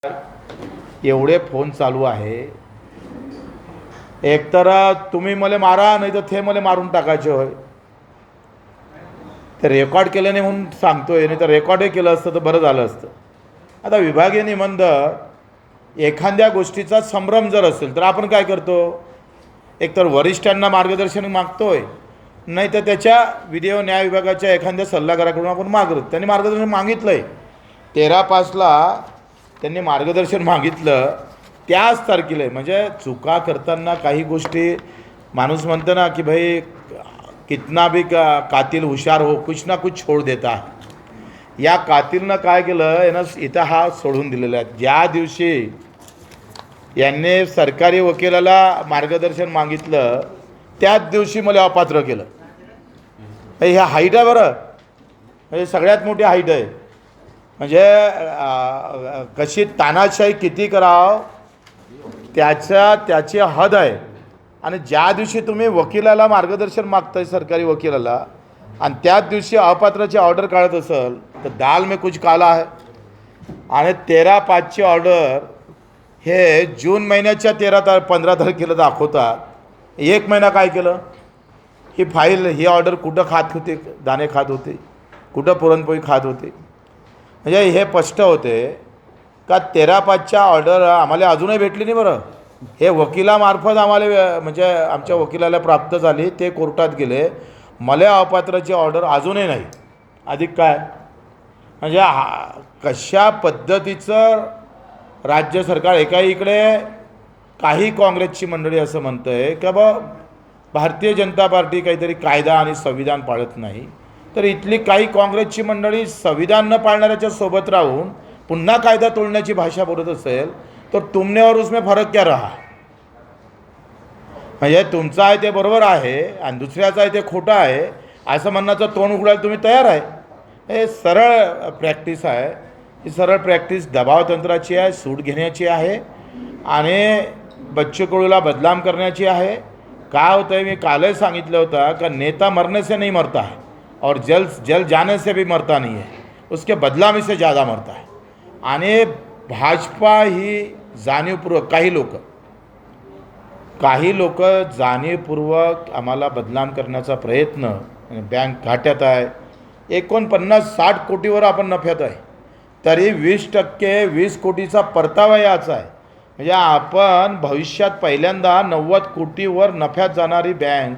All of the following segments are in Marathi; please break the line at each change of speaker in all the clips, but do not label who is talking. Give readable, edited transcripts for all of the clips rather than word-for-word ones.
एवढे फोन चालू आहे. एकतर तुम्ही मला मारा नाही तर ते मला मारून टाकायचे होय. ते रेकॉर्ड केलं नाही म्हणून सांगतोय, नाही तर रेकॉर्डही केलं असतं तर बरं झालं असतं. आता विभागीय निबंधक एखाद्या गोष्टीचा संभ्रम जर असेल तर आपण काय करतो, एकतर वरिष्ठांना मार्गदर्शन मागतोय, नाही तर त्याच्या विधी व न्याय विभागाच्या एखाद्या सल्लागाराकडून आपण मागतो. त्यांनी मार्गदर्शन मागितलं आहे 13/5ला त्यांनी मार्गदर्शन मागितलं, त्याच तारखेला आहे. म्हणजे चुका करताना काही गोष्टी माणूस म्हणतं ना की भाई कितना भी कातिल हुशार हो कुछ ना कुछ छोड देता. या कातिलनं काय केलं यानं इथं हा सोडून दिलेला आहे. ज्या दिवशी यांनी सरकारी वकिलाला मार्गदर्शन मागितलं त्याच दिवशी मला अपात्र केलं. हे हाईट आहे बरं, हे सगळ्यात मोठी हाईट आहे. म्हणजे कशी तानाशाही किती कराव त्याची हद आहे. आणि ज्या दिवशी तुम्ही वकिलाला मार्गदर्शन मागताय सरकारी वकिलाला आणि त्याच दिवशी अपात्राची ऑर्डर काढत असेल तर दाल में कुछ काला आहे. आणि 13/5ची ऑर्डर हे जून महिन्याच्या 15 तारखेला दाखवतात. एक महिना काय केलं, ही फाईल ही ऑर्डर कुठं खात होते, दाणे खात होते, कुठं पुरणपोळी खात होते. म्हणजे हे स्पष्ट होते का 13/5च्या ऑर्डर आम्हाला अजूनही भेटली नाही. बरं, हे वकिलामार्फत आम्हाला म्हणजे आमच्या वकिलाला प्राप्त झाली, ते कोर्टात गेले, मला अपात्राची ऑर्डर अजूनही नाही. अधिक काय म्हणजे कशा पद्धतीचं राज्य सरकार. इकडे काही काँग्रेसची मंडळी असं म्हणतं आहे की बा भारतीय जनता पार्टी काहीतरी कायदा आणि संविधान पाळत नाही, तर इथली काही काँग्रेसची मंडळी संविधान न पाळणाऱ्याच्या सोबत राहून पुन्हा कायदा तोडण्याची भाषा बोलत असेल तर तुमने और उसमें फरक क्या रहा. म्हणजे तुमचं आहे ते बरोबर आहे आणि दुसऱ्याचं आहे ते खोटं आहे असं म्हणण्याचं तोंड उघडायला तुम्ही तयार आहे. हे सरळ प्रॅक्टिस आहे. ही सरळ प्रॅक्टिस दबावतंत्राची आहे, सूट घेण्याची आहे आणि बच्चू कडूला बदनाम करण्याची आहे. काय होतं आहे, मी कालही सांगितलं होतं का नेता मरने से नहीं मरता है और जल जाने से भी मरता नहीं है, उसके बदनामी से ज़्यादा मरता है. आणि भाजपा ही जाणीवपूर्वक काही लोक जाणीवपूर्वक आम्हाला बदनाम करण्याचा प्रयत्न. बँक घाट्यात आहे, 49-60 कोटीवर आपण नफ्यात आहे, तरी 20% 20 कोटीचा परतावा याचा आहे. म्हणजे आपण भविष्यात पहिल्यांदा 90 कोटीवर नफ्यात जाणारी बँक,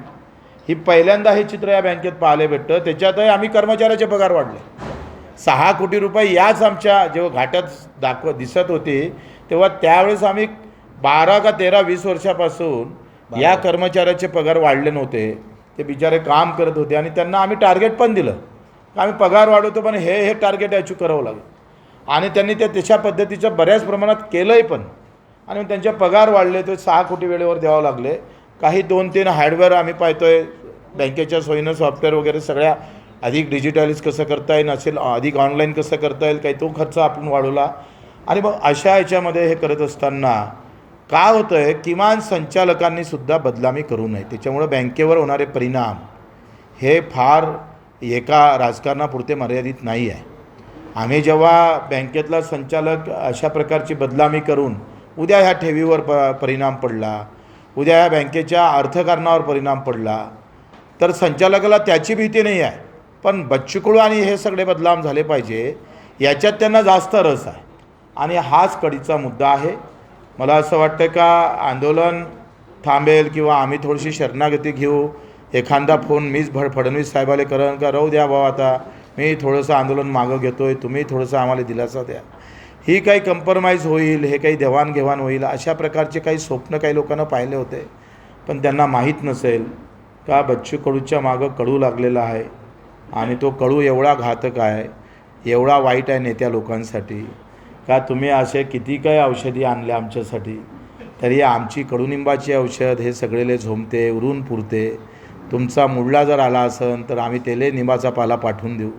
ही पहिल्यांदा हे चित्र या बँकेत पाहायला भेटतं. त्याच्यातही आम्ही कर्मचाऱ्याचे पगार वाढले. 6 कोटी रुपये याच आमच्या जेव्हा घाट्यात दिसत होते तेव्हा त्यावेळेस आम्ही 12 का 13 20 वर्षापासून या कर्मचाऱ्याचे पगार वाढले नव्हते. ते बिचारे काम करत होते आणि त्यांना आम्ही टार्गेट पण दिलं, आम्ही पगार वाढवतो पण हे टार्गेट अचीव करावं लागेल. आणि त्यांनी त्याच्या पद्धतीचं बऱ्याच प्रमाणात केलंही पण. आणि त्यांचे पगार वाढले, तो 6 कोटी वेळेवर द्यावं लागले. काही 2-3 हार्डवेअर आम्ही पाहतोय बँकेच्या सोयीनं, सॉफ्टवेअर वगैरे सगळ्या अधिक डिजिटलाइज कसं करता येईल असेल, अधिक ऑनलाईन कसं करता येईल, काही तो खर्च आपण वाढवला. आणि मग अशा याच्यामध्ये हे करत असताना काय होतं आहे, किमान संचालकांनीसुद्धा बदनामी करू नये. त्याच्यामुळं बँकेवर होणारे परिणाम हे फार एका राजकारणापुरते मर्यादित नाही आहे. आम्ही जेव्हा बँकेतला संचालक अशा प्रकारची बदनामी करून उद्या ह्या ठेवीवर परिणाम पडला, उद्या ह्या बँकेच्या अर्थकारणावर परिणाम पडला तर संचालकाला त्याची भीती नाही आहे. पण बच्चू कडू आणि हे सगळे बदनाम झाले पाहिजे याच्यात त्यांना जास्त रस आहे. आणि हाच कळीचा मुद्दा आहे. मला असं वाटतं का आंदोलन थांबेल किंवा आम्ही थोडीशी शरणागती घेऊ, एखादा फोन मीच फडणवीस साहेबाला करण का राहू द्या बाबा आता मी थोडंसं आंदोलन मागं घेतो आहे, तुम्ही थोडंसं आम्हाला दिलासा द्या, ही काही कम्प्रोमाइज होईल, हे काही देवाणघेवाण होईल, अशा प्रकारचे काही स्वप्न काही लोकांना पाहिले होते. पण त्यांना माहीत नसेल का बच्चू कडूच्या मागं कडू लागलेला आहे आणि तो कडू एवढा घातक आहे, एवढा वाईट आहे नेत्या लोकांसाठी का तुम्ही असे किती काही औषधी आणले आमच्यासाठी तरी आमची कडुनिंबाची औषध हे सगळेले झोमते, उरून पुरते. तुमचा मुडला जर आला असेल तर आम्ही तेले निंबाचा पाला पाठवून देऊ.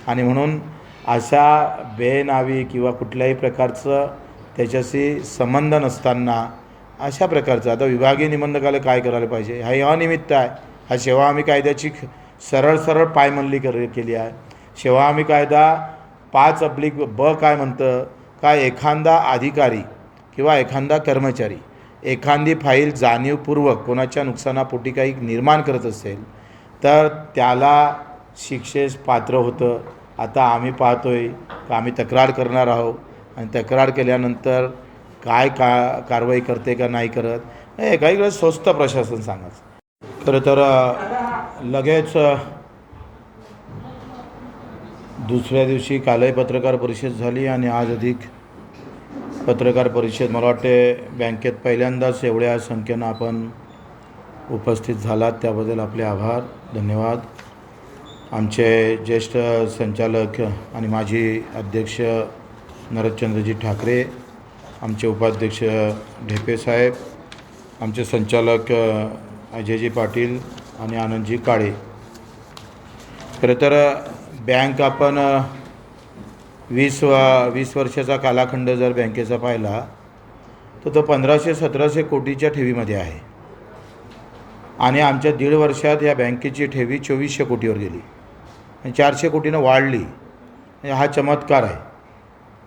आणि म्हणून अशा बेनावी किंवा कुठल्याही प्रकारचं त्याच्याशी संबंध नसताना अशा प्रकारचं आता विभागीय निबंधकाला काय करायला पाहिजे, हा अनिमित्त आहे. हा सेवा हमी कायद्याची सरळ पायमल्ली केली आहे. सेवा हमी कायदा 5(ब) काय म्हणतं का एखादा अधिकारी किंवा एखादा कर्मचारी एखादी फाईल जाणीवपूर्वक कोणाच्या नुकसानापोटी काही निर्माण करत असेल तर त्याला शिक्षेस पात्र होतं. आता आम्ही पाहतो आहे का आम्ही तक्रार करणार आहोत आणि तक्रार केल्यानंतर काय कारवाई करते का नाही करत हे काही वेळेस स्वस्त प्रशासन सांगायचं. खरं तर लगेच दुसऱ्या दिवशी कालही पत्रकार परिषद झाली आणि आज अधिक पत्रकार परिषद. मला वाटते बँकेत पहिल्यांदाच एवढ्या संख्येनं आपण उपस्थित झालात त्याबद्दल आपले आभार, धन्यवाद. आमचे ज्येष्ठ संचालक आणि माजी अध्यक्ष नरदचंद्रजी ठाकरे, आमचे उपाध्यक्ष ढेपे साहेब, आमचे संचालक अजयजी पाटील आणि आनंदजी काळे. खरं तर बँक आपण 20 वर्षाचा कालखंड जर बँकेचा पाहिला तर तो 1500-1700 कोटीच्या ठेवीमध्ये आहे आणि आमच्या 1.5 वर्षात या बँकेची ठेवी 2400 कोटीवर गेली आणि 400 कोटीनं वाढली. हा चमत्कार आहे.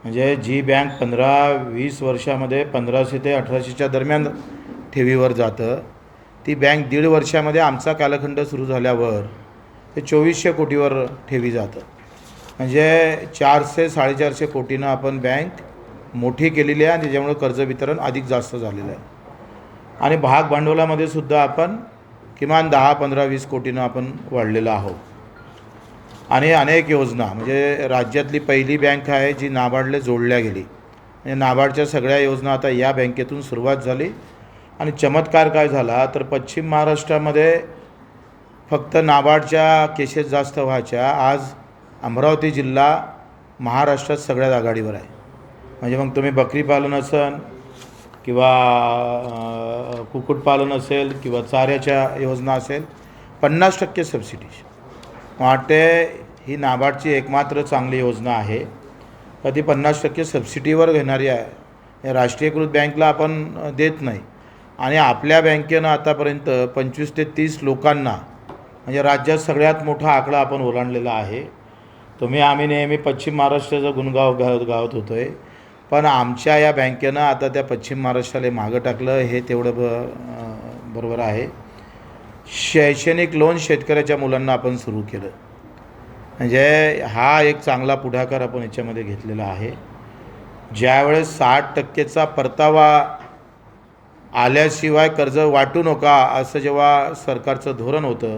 म्हणजे जी बँक 15-20 वर्षामध्ये 1500 ते 1800च्या दरम्यान ठेवीवर जातं ती बँक 1.5 वर्षामध्ये आमचा कालखंड सुरू झाल्यावर ते 2400 कोटीवर ठेवी जातं. म्हणजे 400-450 कोटीनं आपण बँक मोठी केलेली आहे आणि त्याच्यामुळे कर्ज वितरण अधिक जास्त झालेलं आहे. आणि भाग भांडवलामध्ये सुद्धा आपण किमान 10-15-20 कोटीनं आपण वाढलेलं आहोत. आणि अनेक योजना म्हणजे राज्यातली पहिली बँक आहे जी नाबार्डला जोडल्या गेली. म्हणजे नाबार्डच्या सगळ्या योजना आता या बँकेतून सुरुवात झाली. आणि चमत्कार काय झाला तर पश्चिम महाराष्ट्रामध्ये फक्त नाबार्डच्या केसेस जास्त व्हायच्या. आज अमरावती जिल्हा महाराष्ट्रात सगळ्यात आघाडीवर आहे. म्हणजे मग तुम्ही बकरी पालन असेल किंवा कुक्कुटपालन असेल किंवा चाऱ्याच्या योजना असेल 50% सबसिडी. वाटते ही नाबार्डची एकमात्र चांगली योजना आहे का ती 50% सबसिडीवर घेणारी आहे. राष्ट्रीयकृत बँकला आपण देत नाही. आणि आपल्या बँकेनं आतापर्यंत 25 ते 30 लोकांना म्हणजे राज्यात सगळ्यात मोठा आकडा आपण ओलांडलेला आहे. आम्ही नेहमी पश्चिम महाराष्ट्राचं गुणगाव गावत होतो आहे पण आमच्या या बँकेनं आता त्या पश्चिम महाराष्ट्राला मागं टाकलं हे तेवढं बरोबर आहे. शैक्षणिक लोन शेतकऱ्याच्या मुलांना आपण सुरू केलं. म्हणजे हा एक चांगला पुढाकार आपण याच्यामध्ये घेतलेला आहे. ज्यावेळेस 60%चा परतावा आल्याशिवाय कर्ज वाटू नका असं जेव्हा सरकारचं धोरण होतं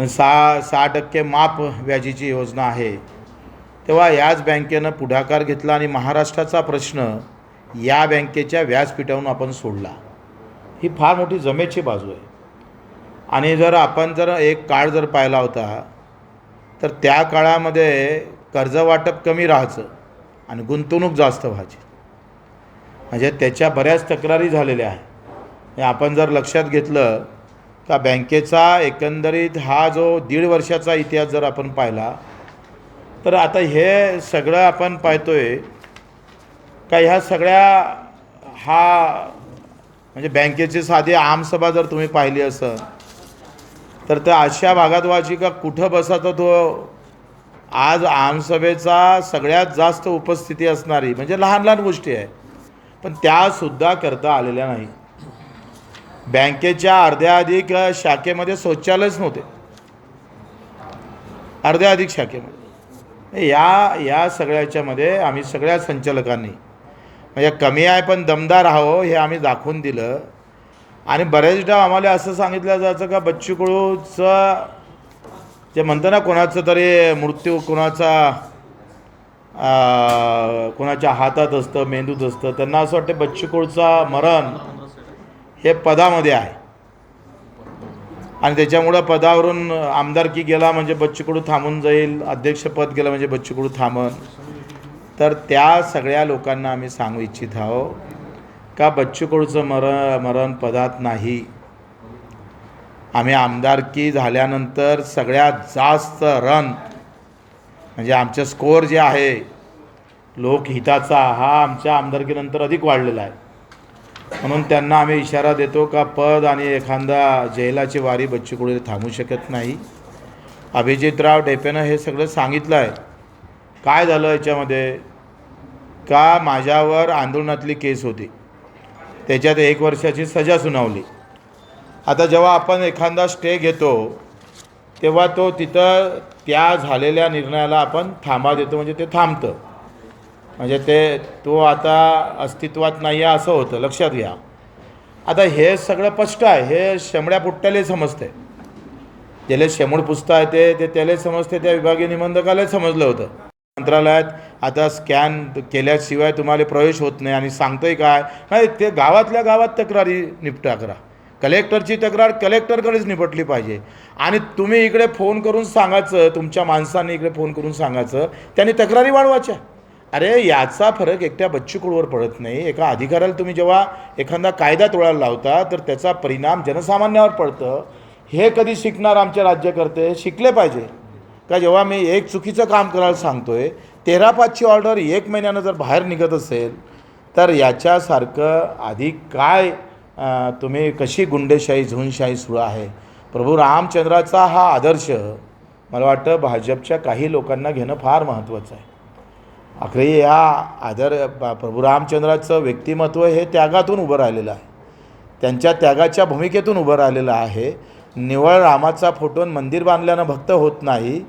6% माफ व्याजीची योजना आहे तेव्हा याच बँकेनं पुढाकार घेतला आणि महाराष्ट्राचा प्रश्न या बँकेच्या व्यासपीठावरून आपण सोडला. ही फार मोठी जमेची बाजू आहे. आणि जर आपण एक काळ जर पाहिला होता तर त्या काळामध्ये कर्ज वाटप कमी राहायचं आणि गुंतवणूक जास्त व्हायची. म्हणजे त्याच्या बऱ्याच तक्रारी झालेल्या आहे. आपण जर लक्षात घेतलं का बँकेचा एकंदरीत हा जो 1.5 वर्षाचा इतिहास जर आपण पाहिला तर आता हे सगळं आपण पाहतोय का ह्या सगळ्या म्हणजे बँकेची साधी आमसभा जर तुम्ही पाहिली असेल तर त्या अशा भागात व्हायची का कुठं बसायचा तो. आज आमसभेचा सगळ्यात जास्त उपस्थिती असणारी म्हणजे लहान लहान गोष्टी आहे पण त्यासुद्धा करता आलेल्या नाही. बँकेच्या अर्ध्या अधिक शाखेमध्ये शौचालयच नव्हते. अर्ध्या अधिक शाखेमध्ये या सगळ्याच्यामध्ये आम्ही सगळ्या संचालकांनी म्हणजे कमी आहे पण दमदार आहो हे आम्ही दाखवून दिलं. आणि बरेचदा आम्हाला असं सांगितलं जायचं का बच्चू कडूचं जे म्हणतं ना कोणाचं तरी मृत्यू कोणाच्या हातात असतं मेंदूत असतं त्यांना असं वाटतं बच्चू कडूचा मरण हे पदामध्ये आहे आणि त्याच्यामुळं पदावरून आमदारकी गेला म्हणजे बच्चू कडू थांबून जाईल, अध्यक्षपद गेलं म्हणजे बच्चू कडू थांबन. तर त्या सगळ्या लोकांना आम्ही सांगू इच्छित आहोत का बच्चू कडूचं मरण पदात नाही. आम्ही आमदारकी झाल्यानंतर सगळ्यात जास्त रन म्हणजे आमचं स्कोअर जे आहे लोकहिताचा हा आमच्या आमदारकीनंतर अधिक वाढलेला आहे. म्हणून त्यांना आम्ही इशारा देतो का पद आणि एखादा जेलाची वारी बच्चू कडू थांबू शकत नाही. अभिजितराव ढेपेनं हे सगळं सांगितलं आहे. काय झालं याच्यामध्ये का माझ्यावर आंदोलनातली केस होती, त्याच्यात 1 वर्षाची सजा सुनावली. आता जेव्हा आपण एखादा स्टे घेतो तेव्हा तो तिथं त्या झालेल्या निर्णयाला आपण थांबा देतो, म्हणजे ते थांबतं, म्हणजे तो आता अस्तित्वात नाही आहे असं होतं. लक्षात घ्या. आता हे सगळं स्पष्ट आहे, हे शेमड्या पुट्ट्याला समजते, ज्याला शेमूड पुसता येते ते त्याला समजते, त्या विभागीय निबंधकाला समजलं होतं. मंत्रालयात आता स्कॅन केल्याशिवाय तुम्हाला प्रवेश होत नाही आणि सांगतोय काय, नाही ते गावातल्या गावात तक्रारी निपटा करा. कलेक्टरची तक्रार कलेक्टरकडेच निपटली पाहिजे आणि तुम्ही इकडे फोन करून सांगायचं, तुमच्या माणसांनी इकडे फोन करून सांगायचं, त्यांनी तक्रारी वाढवायच्या. अरे याचा फरक एकट्या बच्चू कडूवर पडत नाही. एका अधिकाऱ्याला तुम्ही जेव्हा एखादा कायदा तोडायला लावता तर त्याचा परिणाम जनसामान्यावर पडतं. हे कधी शिकणार आमचे राज्यकर्ते? शिकले पाहिजे का जेव्हा मी एक चुकीचं काम करायला सांगतोय, 13/5ची ऑर्डर 1 महिन्यानं जर बाहेर निघत असेल तर याच्यासारखं अधिक काय तुम्ही कशी गुंडेशाही झुंडशाही सुरू आहे. प्रभू रामचंद्राचा हा आदर्श मला वाटतं भाजपच्या काही लोकांना घेणं फार महत्त्वाचं आहे. अखेर या प्रभू रामचंद्राचं व्यक्तिमत्व हे त्यागातून उभं राहिलेलं आहे, त्यांच्या त्यागाच्या भूमिकेतून उभं राहिलेलं आहे. निव्वळ रामाचा फोटोन मंदिर बांधल्यानं भक्त होत नाही,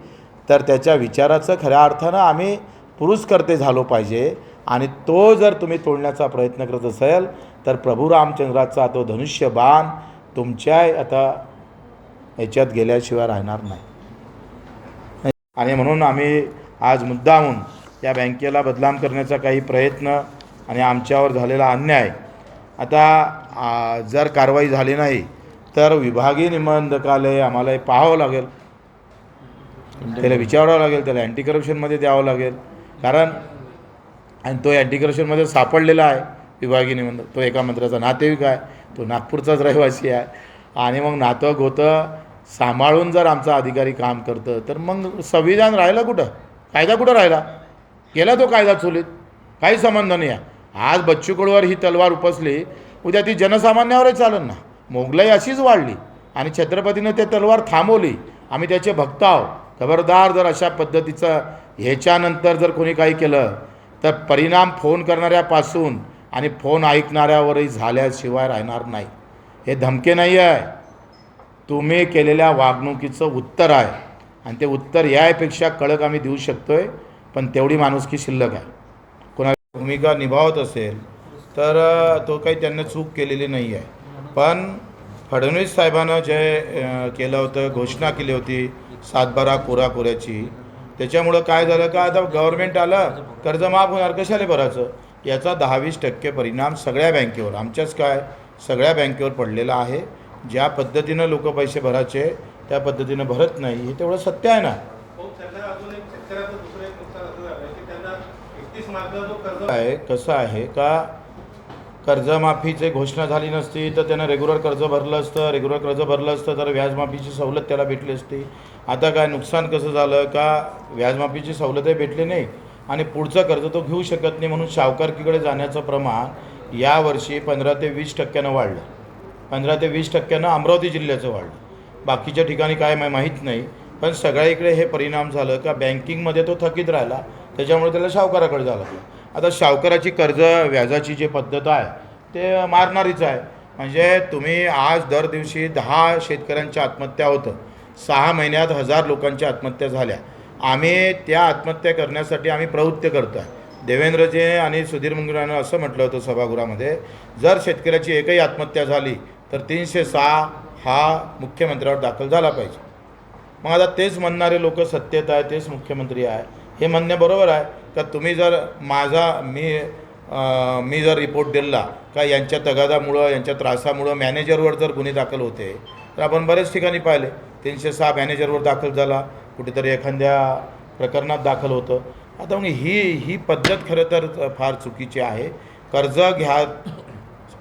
तर त्याच्या विचाराचं खऱ्या अर्थानं आम्ही पुरस्कर्ते झालो पाहिजे. आणि तो जर तुम्ही तोडण्याचा प्रयत्न करत असेल तर प्रभू रामचंद्राचा तो धनुष्यबाण तुमच्या आता ह्याच्यात गेल्याशिवाय राहणार नाही. आणि म्हणून आम्ही आज मुद्दामून या बदनाम करण्याचा काही प्रयत्न आणि आमच्यावर झालेला अन्याय, आता जर कारवाई झाली नाही तर विभागीय निबंधकालय आम्हाला हे पाहावं लागेल, त्याला विचारावं लागेल, त्याला अँटी करप्शनमध्ये द्यावं लागेल. कारण आणि तो अँटी करप्शनमध्ये सापडलेला आहे विभागीय निबंधक. तो एका मंत्र्याचा नातेवाईक आहे, तो नागपूरचाच रहिवासी आहे. आणि मग नातं गोतं सांभाळून जर आमचा अधिकारी काम करतं तर मग संविधान राहिलं कुठं, कायदा कुठं राहिला? गेला तो कायदा चुलीत, काही संबंध नाही आहे. आज बच्चू कडूवर ही तलवार उपसली, उद्या ती जनसामान्यावरच चालेल ना. मोगलाई अशीच वाढली आणि छत्रपतीनं ते तलवार थांबवली. आम्ही त्याचे भक्त आहोत. खबरदार जर अशा पद्धतीचं ह्याच्यानंतर जर कोणी काही केलं तर परिणाम फोन करणाऱ्यापासून आणि फोन ऐकणाऱ्यावरही झाल्याशिवाय राहणार नाही. हे धमके नाही आहे, तुम्ही केलेल्या वागणुकीचं उत्तर आहे. आणि ते उत्तर यापेक्षा कडक आम्ही देऊ शकतोय, पण तेवढी माणुसकी शिल्लक आहे. कोणाला भूमिका निभावत असेल तर तो काही त्यांना चूक केलेली नाही आहे. पण फडणवीस साहेबांनं जे केलं होतं, घोषणा केली होती 7/12 कोऱ्याची, त्याच्यामुळं काय झालं का आता गव्हर्नमेंट आलं, कर्ज माफ होणार, कशाला भरायचं? याचा 10-20% परिणाम सगळ्या बँकेवर, आमच्याच काय सगळ्या बँकेवर पडलेला आहे. ज्या पद्धतीनं लोक पैसे भरायचे त्या पद्धतीनं भरत नाही, हे तेवढं सत्य आहे ना. कसं आहे का कर्जमाफीची घोषणा झाली नसती तर त्यानं रेग्युलर कर्ज भरलं असतं, तर व्याजमाफीची सवलत त्याला भेटली असती. आता काय नुकसान कसं झालं का व्याजमाफीची सवलतही भेटली नाही आणि पुढचं कर्ज तो घेऊ शकत नाही, म्हणून सावकारकीकडे जाण्याचं प्रमाण यावर्षी 15 ते 20% वाढलं. 15 ते 20% अमरावती जिल्ह्याचं वाढलं. बाकीच्या ठिकाणी काय माहीत नाही, पण सगळ्या इकडे हे परिणाम झालं का बँकिंगमध्ये तो थकीत राहिला, त्याच्यामुळे त्याला सावकाराकडे जावं लागलं. आता सावकाराची कर्ज व्याजाची जी पद्धत आहे ते मारणारीच आहे. म्हणजे तुम्ही आज दर दिवशी 10 शेतकऱ्यांच्या आत्महत्या होतं, 6 महिन्यात 1000 लोकांच्या आत्महत्या झाल्या. आम्ही त्या आत्महत्या करण्यासाठी आम्ही प्रवृत्त करतो आहे. देवेंद्रजी आणि सुधीर मुनगंटीवारानं असं म्हटलं होतं सभागृहामध्ये, जर शेतकऱ्याची एकही आत्महत्या झाली तर 306 हा मुख्यमंत्र्यावर दाखल झाला पाहिजे. मग आता तेच म्हणणारे लोक सत्तेत आहे, तेच मुख्यमंत्री आहे. हे म्हणणे बरोबर आहे का तुम्ही जर मी जर रिपोर्ट दिला का यांच्या तगादामुळं, यांच्या त्रासामुळं मॅनेजरवर जर गुन्हे दाखल होते, तर आपण बरेच ठिकाणी पाहिले 306 मॅनेजरवर दाखल झाला, कुठेतरी एखाद्या प्रकरणात दाखल होतं. आता मग ही पद्धत खरं तर फार चुकीची आहे. कर्ज घ्या,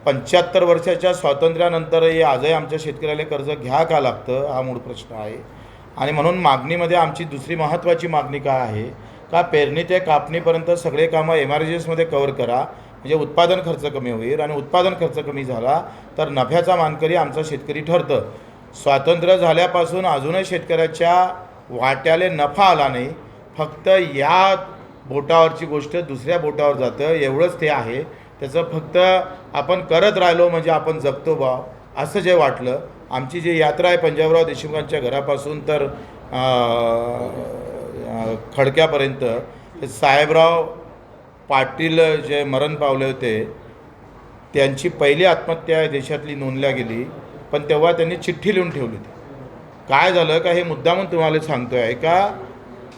75 वर्षाच्या स्वातंत्र्यानंतरही आजही आमच्या शेतकऱ्याला कर्ज घ्या का लागतं, हा मूळ प्रश्न आहे. आणि म्हणून मागणीमध्ये आमची दुसरी महत्त्वाची मागणी काय आहे का पेरणी ते कापणीपर्यंत सगळे कामं MRGSमध्ये कव्हर करा, म्हणजे उत्पादन खर्च कमी होईल. आणि उत्पादन खर्च कमी झाला तर नफ्याचा मानकरी आमचा शेतकरी ठरतं. स्वातंत्र्य झाल्यापासून अजूनही शेतकऱ्याच्या वाट्याले नफा आला नाही. फक्त या बोटावरची गोष्ट दुसऱ्या बोटावर जातं, एवढंच ते आहे. त्याचं फक्त आपण करत राहिलो म्हणजे आपण जगतो बा असं जे वाटलं. आमची जी यात्रा आहे पंजाबराव देशमुखांच्या घरापासून तर खडक्यापर्यंत साहेबराव पाटील जे मरण पावले होते त्यांची पहिली आत्महत्या देशातली नोंदल्या गेली, पण तेव्हा त्यांनी चिठ्ठी लिहून ठेवली होती. काय झालं का हे मुद्दामून तुम्हाला सांगतो आहे का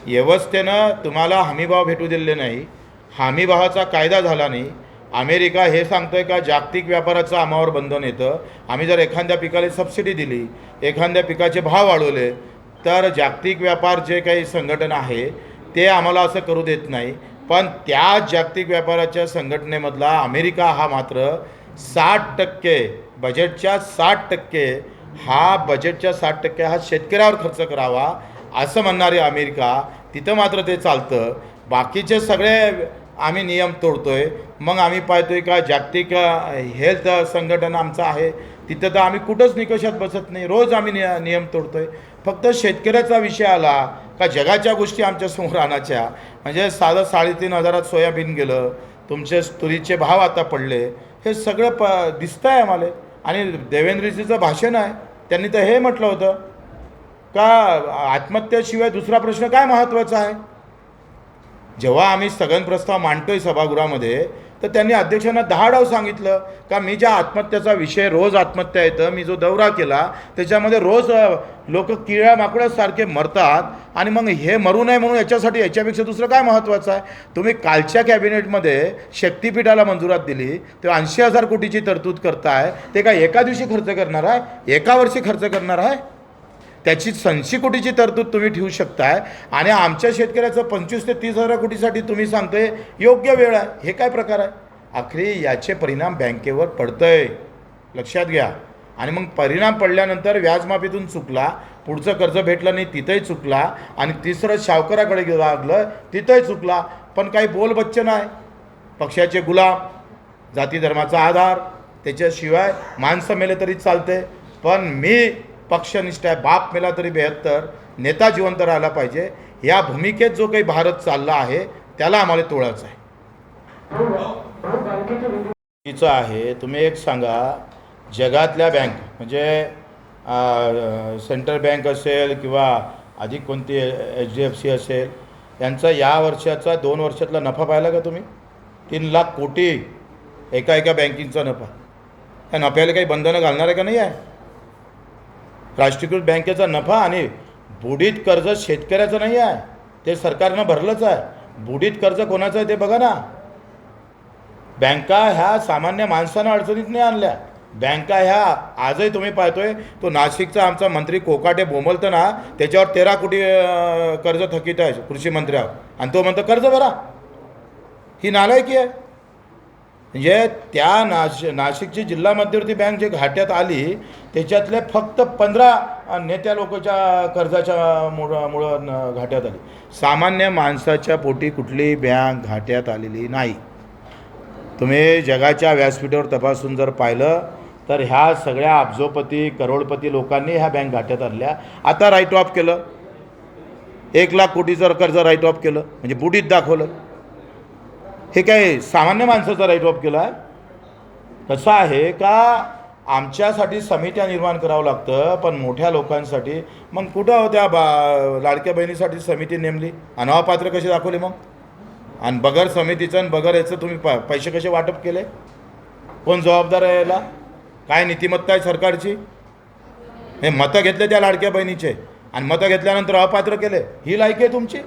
व्यवस्थेनं तुम्हाला हमीभाव भेटू दिले नाही, हमीभावाचा कायदा झाला नाही. अमेरिका हे सांगतोय का जागतिक व्यापाराचं आम्हावर बंधन येतं. आम्ही जर एखाद्या पिकाला सबसिडी दिली, एखाद्या पिकाचे भाव वाढवले तर जागतिक व्यापार जे काही संघटना आहे ते आम्हाला असं करू देत नाही. पण त्या जागतिक व्यापाराच्या संघटनेमधला अमेरिका हा मात्र 60% बजेटच्या 60% हा बजेटच्या 60% हा शेतकऱ्यावर खर्च करावा असं म्हणणारे अमेरिका, तिथं मात्र ते चालतं. बाकीचे सगळे आम्ही नियम तोडतोय. मग आम्ही पाहतोय का जागतिक हेल्थ संघटना आमचं आहे तिथं तर आम्ही कुठंच निकषात बसत नाही, रोज आम्ही नियम तोडतोय. फक्त शेतकऱ्याचा विषय आला का जगाच्या गोष्टी आमच्यासमोर आणायच्या. म्हणजे साधं 3,500 सोयाबीन गेलं, तुमचे तुरीचे भाव आता पडले, हे सगळं दिसतं आहे आम्हाला. आणि देवेंद्रजीचं भाषण आहे, त्यांनी तर हे म्हटलं होतं का आत्महत्येशिवाय दुसरा प्रश्न काय महत्त्वाचा आहे. जेव्हा आम्ही स्थगन प्रस्ताव मांडतोय सभागृहामध्ये तर त्यांनी अध्यक्षांना 10 डाव सांगितलं का मी ज्या आत्महत्याचा विषय रोज आत्महत्या येतं, मी जो दौरा केला त्याच्यामध्ये रोज लोक किड्या माकडासारखे मरतात आणि मग हे मरू नये म्हणून याच्यासाठी याच्यापेक्षा दुसरं काय महत्त्वाचं आहे. तुम्ही कालच्या कॅबिनेटमध्ये शक्तिपीठाला मंजुरात दिली तेव्हा 80,000 कोटीची तरतूद करताय. ते काय एका दिवशी खर्च करणार आहे, एका वर्षी खर्च करणार आहे. त्याची 80 कोटीची तरतूद तुम्ही ठेवू शकताय आणि आमच्या शेतकऱ्याचं 25 ते 30,000 कोटीसाठी तुम्ही सांगतोय योग्य वेळ आहे. हे काय प्रकार आहे. आखरी याचे परिणाम बँकेवर पडतंय, लक्षात घ्या. आणि मग परिणाम पडल्यानंतर व्याजमाफीतून चुकला, पुढचं कर्ज भेटलं नाही तिथंही चुकला, आणि तिसरं सावकाराकडे लागलं तिथंही चुकला. पण काही बोलबच्चन नाही, पक्षाचे गुलाम, जाती धर्माचा आधार, त्याच्याशिवाय माणसं मेले तरी चालते. पण मी पक्षनिष्ठ आहे, बाप मेला तरी 72, नेता जिवंत राहायला पाहिजे. या भूमिकेत जो काही भारत चालला आहे त्याला आम्हाला तोडायचं आहे. चुकीचं आहे. तुम्ही एक सांगा, जगातल्या बँक म्हणजे सेंट्रल बँक असेल किंवा अधिक कोणती HDFC असेल, यांचा या वर्षाचा 2 वर्षातला नफा पाहिला का तुम्ही? 3 लाख कोटी एका बँकिंगचा नफा. त्या नफ्याला काही बंधनं घालणार आहे का नाही आहे. राष्ट्रीयकृत बँकेचा नफा आणि बुडीत कर्ज शेतकऱ्याचं नाही आहे, ते सरकारनं भरलंच आहे. बुडीत कर्ज कोणाचं आहे ते बघा ना. बँका ह्या सामान्य माणसांना अडचणीत नाही आणल्या. बँका ह्या आजही तुम्ही पाहतोय, तो नाशिकचा आमचा मंत्री कोकाटे बोंबलतं ना, त्याच्यावर 13 कोटी कर्ज थकीत आहे कृषी मंत्र्यावर, आणि तो म्हणतो कर्ज भरा. ही नालायकी आहे. म्हणजे त्या नाशिकची जिल्हा मध्यवर्ती बँक जे घाट्यात आली त्याच्यातले फक्त 15 नेत्या लोकांच्या कर्जाच्या मुळं घाट्यात आली. सामान्य माणसाच्या पोटी कुठली बँक घाट्यात आलेली नाही. तुम्ही जगाच्या व्यासपीठावर तपासून जर पाहिलं तर ह्या सगळ्या अब्जोपती करोडपती लोकांनी ह्या बँक घाट्यात आणल्या. आता राईट ऑफ केलं, 1 लाख कोटीचं कर्ज राईट ऑफ केलं म्हणजे बुडीत दाखवलं. हे काय सामान्य माणसाचा राईट ऑफ केला आहे. कसं आहे का आमच्यासाठी समित्या निर्माण करावं लागतं, पण मोठ्या लोकांसाठी मग कुठं होत्या लाडक्या बहिणीसाठी समिती नेमली, अनावापात्र कसे दाखवले मग, आणि बगर समितीचं आणि बगर याचं तुम्ही पैसे कसे वाटप केले, कोण जबाबदार आहे याला, काय नीतिमत्ता आहे सरकारची. हे मतं घेतले त्या लाडक्या बहिणीचे आणि मतं घेतल्यानंतर अपात्र केले, ही लायकी आहे तुमची.